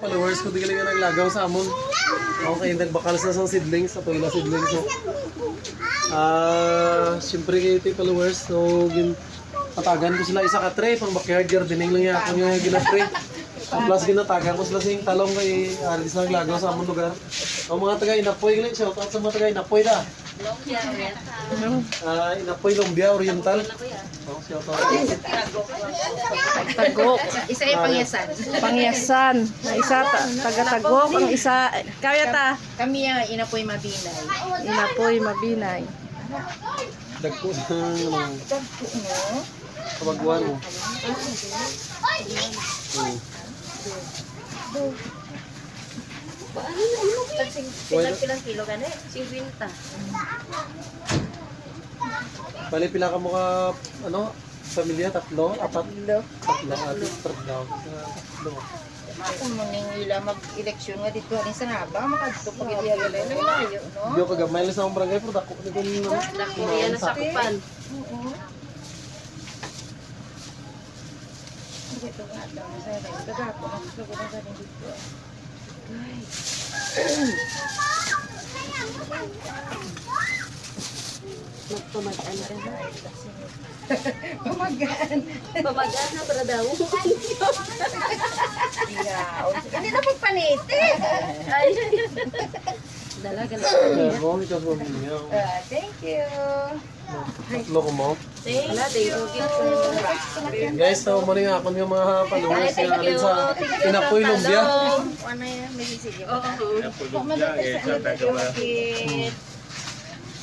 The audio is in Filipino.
Followers ko tigil nga naglagaw sa amon. Okay, nagbakal sa seedlings, sa tuwila seedlings. So, siyempre kayo ito followers. So, patagan ko sila isa ka tray, pang backyard gardening lang ako yung ginapre. Plus ginatagan ko sila sing talong kay Aris na naglagaw sa amon lugar. Ang mga taga Inapoy, shout out sa mga taga Inapoy da. Inapoy, Lumbia, Oriental. Oh, shout out. Tagok. Isa yung pangyasan. Pangyasan. Isa taga-tagok. Ang isa, kaya ta. Kami yung inapoy mabinay. Inapoy, mabinay. Dagko sa kabagwan mo. Paano na yun? Pilang kilo ka na eh? 50. Bali pila ka mo ka, pamilya, tatlo, apat. Tatlo, atis, tatlo. Tatlo. Kung maningila mag-eleksyon nga dito rin sa Naba, makadto pag i-realize na layo, no? Hindi ko kagamay lang sa akong barangay, pero dako ko nito Dako yan sa kupan. Ito nga daw, sa rin. Gagapo, nagsasagot na sa rin dito. Magpamagaan ka na. Pamagaan. Pamagaan na para daw. Hindi na pagpaniti. Dalaga na. Thank you. Tatlo ko mo. Thank you. Guys, so muna nga ako yung mga followers nga rin sa Inapoy, Lumbia. Ano yan? May sisig. Oo. Napulog niya, eh, sa tagawa.